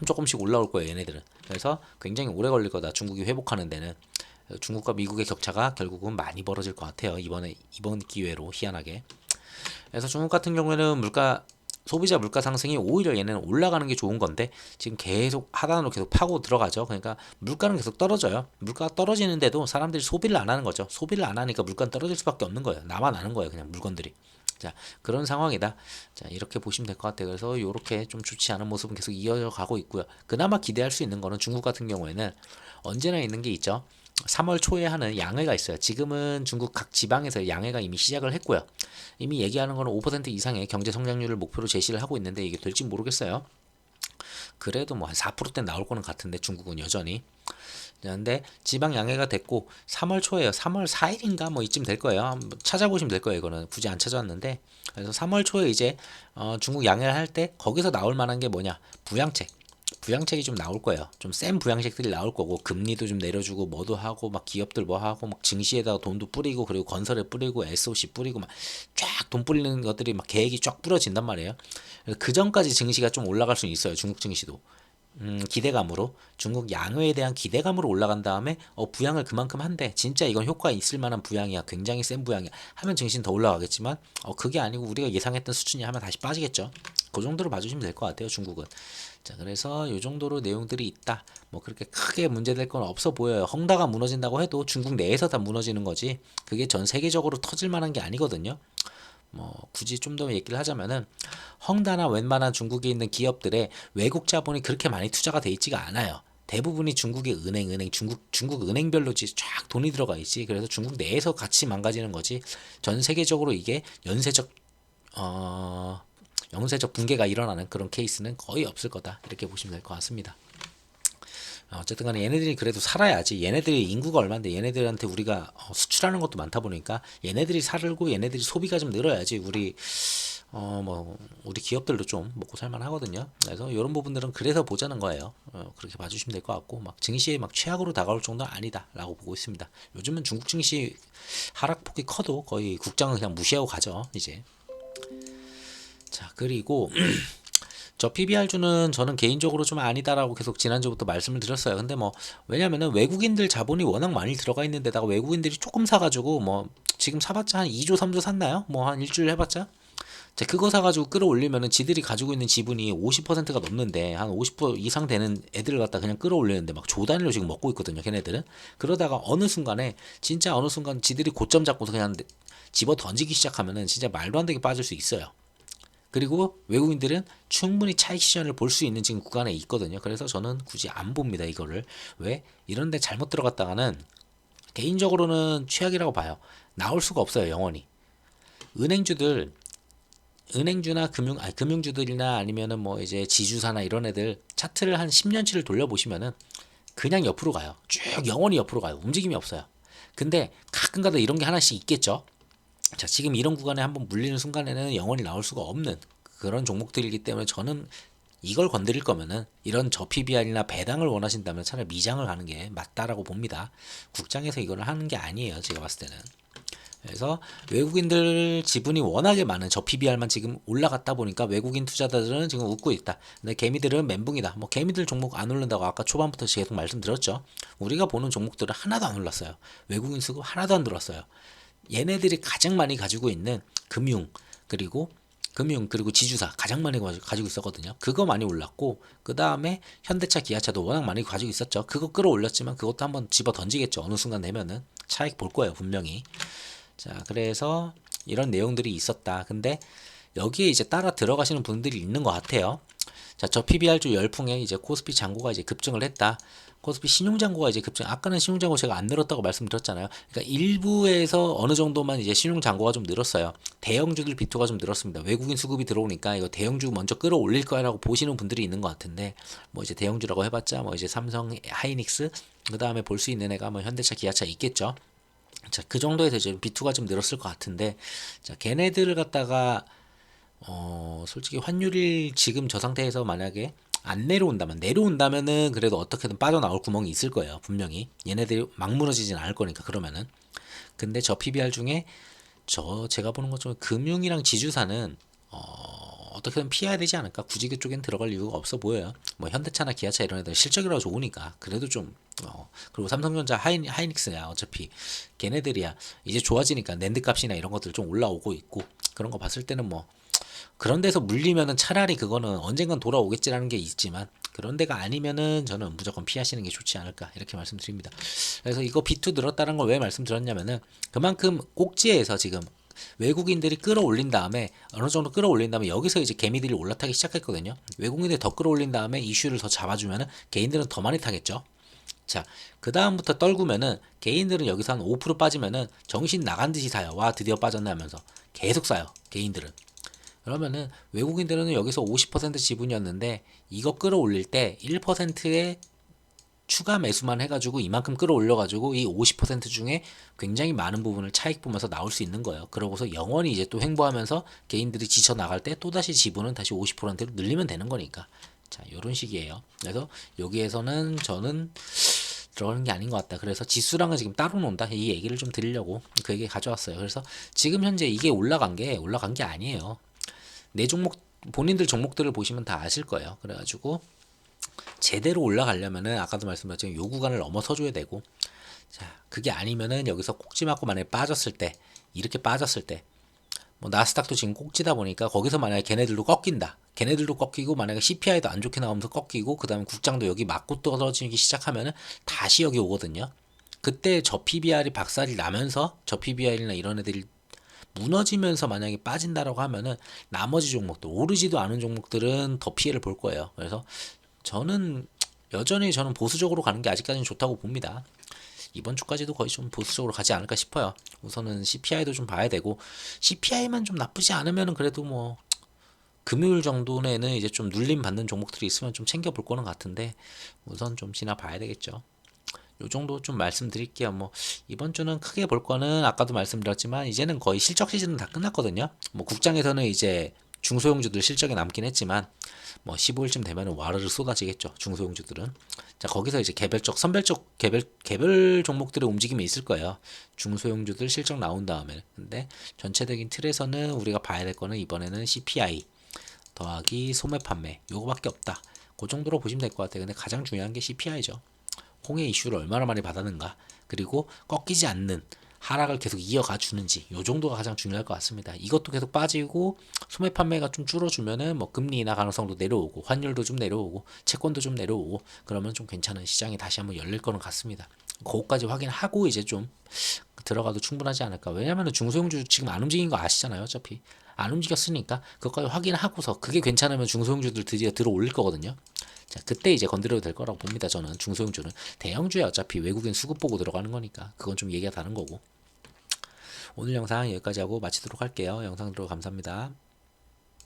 조금씩 올라올 거예요, 얘네들은. 그래서 굉장히 오래 걸릴 거다, 중국이 회복하는 데는. 중국과 미국의 격차가 결국은 많이 벌어질 것 같아요, 이번 기회로, 희한하게. 그래서 중국 같은 경우에는 소비자 물가 상승이 오히려 얘네는 올라가는 게 좋은 건데, 지금 계속 하단으로 계속 파고 들어가죠. 그러니까 물가는 계속 떨어져요. 물가가 떨어지는데도 사람들이 소비를 안 하는 거죠. 소비를 안 하니까 물가는 떨어질 수밖에 없는 거예요. 남아나는 거예요, 그냥 물건들이. 자, 그런 상황이다. 자, 이렇게 보시면 될 것 같아요. 그래서 이렇게 좀 좋지 않은 모습은 계속 이어져 가고 있고요. 그나마 기대할 수 있는 거는 중국 같은 경우에는 언제나 있는 게 있죠. 3월 초에 하는 양회가 있어요. 지금은 중국 각 지방에서 양회가 이미 시작을 했고요. 이미 얘기하는 거는 5% 이상의 경제 성장률을 목표로 제시를 하고 있는데 이게 될지 모르겠어요. 그래도 뭐 한 4%대 나올 거는 같은데 중국은 여전히. 근데 지방 양해가 됐고 3월 초에요. 3월 4일인가 뭐 이쯤 될 거예요. 한번 찾아보시면 될 거예요. 이거는 굳이 안 찾아왔는데 그래서 3월 초에 이제 중국 양해를 할 때 거기서 나올 만한 게 뭐냐? 부양책. 부양책이 좀 나올 거예요. 좀 센 부양책들이 나올 거고 금리도 좀 내려주고 뭐도 하고 막 기업들 뭐 하고 막 증시에다가 돈도 뿌리고 그리고 건설에 뿌리고 SOC 뿌리고 막 쫙 돈 뿌리는 것들이 막 계획이 쫙 뿌려진단 말이에요. 그 전까지 증시가 좀 올라갈 수 있어요. 중국 증시도. 기대감으로 중국 양회에 대한 기대감으로 올라간 다음에 부양을 그만큼 한대 진짜 이건 효과 있을 만한 부양이야 굉장히 센 부양이야 하면 증시는 더 올라가겠지만 그게 아니고 우리가 예상했던 수준이 하면 다시 빠지겠죠. 그 정도로 봐주시면 될 것 같아요 중국은. 자 그래서 이 정도로 내용들이 있다. 뭐 그렇게 크게 문제될 건 없어 보여요. 헝다가 무너진다고 해도 중국 내에서 다 무너지는 거지 그게 전 세계적으로 터질 만한 게 아니거든요. 뭐 굳이 좀 더 얘기를 하자면은 헝다나 웬만한 중국에 있는 기업들의 외국 자본이 그렇게 많이 투자가 돼 있지가 않아요. 대부분이 중국의 은행 중국 은행별로 쫙 돈이 들어가 있지. 그래서 중국 내에서 같이 망가지는 거지. 전 세계적으로 이게 어 연쇄적 붕괴가 일어나는 그런 케이스는 거의 없을 거다. 이렇게 보시면 될 것 같습니다. 어쨌든 간에 얘네들이 그래도 살아야지. 얘네들이 인구가 얼마인데 얘네들한테 우리가 수출하는 것도 많다 보니까 얘네들이 살고 얘네들이 소비가 좀 늘어야지 뭐 우리 기업들도 좀 먹고 살만 하거든요. 그래서 이런 부분들은 그래서 보자는 거예요. 그렇게 봐주시면 될 것 같고 막 증시에 막 최악으로 다가올 정도는 아니다라고 보고 있습니다. 요즘은 중국 증시 하락폭이 커도 거의 국장은 그냥 무시하고 가죠 이제. 자 그리고 저 PBR주는 저는 개인적으로 좀 아니다라고 계속 지난주부터 말씀을 드렸어요. 근데 뭐 왜냐면은 외국인들 자본이 워낙 많이 들어가 있는 데다가 외국인들이 조금 사가지고 뭐 지금 사봤자 한 2조 3조 샀나요? 뭐 한 일주일 해봤자 자 그거 사가지고 끌어올리면은 지들이 가지고 있는 지분이 50%가 넘는데 한 50% 이상 되는 애들을 갖다 그냥 끌어올리는데 막 조 단위로 지금 먹고 있거든요 걔네들은. 그러다가 어느 순간에 진짜 어느 순간 지들이 고점 잡고서 그냥 집어 던지기 시작하면은 진짜 말도 안 되게 빠질 수 있어요. 그리고 외국인들은 충분히 차익 시전을 볼 수 있는 지금 구간에 있거든요. 그래서 저는 굳이 안 봅니다. 이거를. 왜? 이런데 잘못 들어갔다가는 개인적으로는 최악이라고 봐요. 나올 수가 없어요. 영원히. 은행주들 은행주나 금융주들이나 아니면은 뭐 이제 지주사나 이런 애들 차트를 한 10년치를 돌려보시면은 그냥 옆으로 가요. 쭉 영원히 옆으로 가요. 움직임이 없어요. 근데 가끔가다 이런 게 하나씩 있겠죠. 자, 지금 이런 구간에 한번 물리는 순간에는 영원히 나올 수가 없는 그런 종목들이기 때문에 저는 이걸 건드릴 거면은 이런 저PBR이나 배당을 원하신다면 차라리 미장을 가는 게 맞다라고 봅니다. 국장에서 이걸 하는 게 아니에요. 제가 봤을 때는. 그래서 외국인들 지분이 워낙에 많은 저PBR만 지금 올라갔다 보니까 외국인 투자자들은 지금 웃고 있다. 근데 개미들은 멘붕이다. 뭐 개미들 종목 안 오른다고 아까 초반부터 계속 말씀드렸죠. 우리가 보는 종목들은 하나도 안 올랐어요. 외국인 수급 하나도 안 들어왔어요. 얘네들이 가장 많이 가지고 있는 금융 그리고 지주사 가장 많이 가지고 있었거든요. 그거 많이 올랐고 그 다음에 현대차 기아차도 워낙 많이 가지고 있었죠. 그거 끌어올렸지만 그것도 한번 집어 던지겠죠. 어느 순간 되면은 차익 볼 거예요 분명히. 자 그래서 이런 내용들이 있었다. 근데 여기에 이제 따라 들어가시는 분들이 있는 것 같아요. 자, 저 PBR주 열풍에 이제 코스피 잔고가 이제 급증을 했다. 코스피 신용잔고가 이제 급증. 아까는 신용잔고 제가 안 늘었다고 말씀드렸잖아요. 그러니까 일부에서 어느 정도만 이제 신용잔고가 좀 늘었어요. 대형주들 비투가 좀 늘었습니다. 외국인 수급이 들어오니까 이거 대형주 먼저 끌어올릴 거야라고 보시는 분들이 있는 것 같은데 뭐 이제 대형주라고 해봤자 뭐 이제 삼성, 하이닉스 그 다음에 볼 수 있는 애가 뭐 현대차, 기아차 있겠죠. 자, 그 정도에서 이제 비투가 좀 늘었을 것 같은데 자, 걔네들을 갖다가 솔직히 환율이 지금 저 상태에서 만약에 안 내려온다면은 그래도 어떻게든 빠져나올 구멍이 있을 거예요. 분명히. 얘네들이 막 무너지진 않을 거니까 그러면은. 근데 저 PBR 중에 제가 보는 것 중에 금융이랑 지주사는 어떻게든 피해야 되지 않을까? 굳이 그쪽엔 들어갈 이유가 없어 보여요. 뭐 현대차나 기아차 이런 애들 실적이라도 좋으니까 그래도 좀 그리고 삼성전자 하이닉스야 어차피 걔네들이야 이제 좋아지니까 낸드 값이나 이런 것들 좀 올라오고 있고 그런 거 봤을 때는 뭐 그런 데서 물리면은 차라리 그거는 언젠간 돌아오겠지라는 게 있지만 그런 데가 아니면은 저는 무조건 피하시는 게 좋지 않을까 이렇게 말씀드립니다. 그래서 이거 B2 늘었다는 걸 왜 말씀드렸냐면은 그만큼 꼭지에서 지금 외국인들이 끌어올린 다음에 어느 정도 끌어올린 다음에 여기서 이제 개미들이 올라타기 시작했거든요. 외국인들이 더 끌어올린 다음에 이슈를 더 잡아주면은 개인들은 더 많이 타겠죠. 자, 그 다음부터 떨구면은 개인들은 여기서 한 5% 빠지면은 정신 나간 듯이 사요. 와, 드디어 빠졌네 하면서 계속 사요. 개인들은. 그러면은 외국인들은 여기서 50% 지분이었는데 이거 끌어올릴 때 1%의 추가 매수만 해가지고 이만큼 끌어올려가지고 이 50% 중에 굉장히 많은 부분을 차익 보면서 나올 수 있는 거예요. 그러고서 영원히 이제 또 횡보하면서 개인들이 지쳐 나갈 때 또다시 지분은 다시 50%로 늘리면 되는 거니까. 자, 요런 식이에요. 그래서 여기에서는 저는 들어가는 게 아닌 것 같다. 그래서 지수랑은 지금 따로 논다. 이 얘기를 좀 드리려고 그 얘기 가져왔어요. 그래서 지금 현재 이게 올라간 게 아니에요. 내 종목, 본인들 종목들을 보시면 다 아실 거예요. 그래가지고 제대로 올라가려면은 아까도 말씀드렸지만 요 구간을 넘어서줘야 되고, 자, 그게 아니면은 여기서 꼭지 맞고 만약에 빠졌을 때, 이렇게 빠졌을 때, 뭐 나스닥도 지금 꼭지다 보니까 거기서 만약에 걔네들도 꺾인다. 걔네들도 꺾이고 만약에 CPI도 안 좋게 나오면서 꺾이고 그다음에 국장도 여기 맞고 떨어지기 시작하면은 다시 여기 오거든요. 그때 저 PBR이 박살이 나면서 저 PBR이나 이런 애들이 무너지면서 만약에 빠진다라고 하면은 나머지 종목들, 오르지도 않은 종목들은 더 피해를 볼 거예요. 그래서 저는 여전히 저는 보수적으로 가는 게 아직까지는 좋다고 봅니다. 이번 주까지도 거의 좀 보수적으로 가지 않을까 싶어요. 우선은 CPI도 좀 봐야 되고, CPI만 좀 나쁘지 않으면은 그래도 뭐 금요일 정도에는 이제 좀 눌림 받는 종목들이 있으면 좀 챙겨 볼 거는 같은데, 우선 좀 지나봐야 되겠죠. 요 정도 좀 말씀드릴게요. 뭐 이번 주는 크게 볼 거는 아까도 말씀드렸지만 이제는 거의 실적 시즌은 다 끝났거든요. 뭐 국장에서는 이제 중소형주들 실적이 남긴 했지만 뭐 15일쯤 되면은 와르르 쏟아지겠죠. 중소형주들은. 자, 거기서 이제 개별적 선별적 개별 종목들의 움직임이 있을 거예요. 중소형주들 실적 나온 다음에. 근데 전체적인 틀에서는 우리가 봐야 될 거는 이번에는 CPI 더하기 소매 판매 요거밖에 없다. 그 정도로 보시면 될 것 같아요. 근데 가장 중요한 게 CPI죠. 홍해 이슈를 얼마나 많이 받았는가, 그리고 꺾이지 않는 하락을 계속 이어가 주는지, 요 정도가 가장 중요할 것 같습니다. 이것도 계속 빠지고 소매 판매가 좀 줄어주면은 뭐 금리 인하 가능성도 내려오고 환율도 좀 내려오고 채권도 좀 내려오고 그러면 좀 괜찮은 시장이 다시 한번 열릴 거는 같습니다. 그거까지 확인하고 이제 좀 들어가도 충분하지 않을까. 왜냐면은 중소형주 지금 안 움직인 거 아시잖아요. 어차피 안 움직였으니까 그것까지 확인하고서 그게 괜찮으면 중소형주들 드디어 들어 올릴 거거든요. 자, 그때 이제 건드려도 될 거라고 봅니다. 저는 중소형주는 대형주에 어차피 외국인 수급 보고 들어가는 거니까 그건 좀 얘기가 다른 거고. 오늘 영상 여기까지 하고 마치도록 할게요. 영상 들어 감사합니다.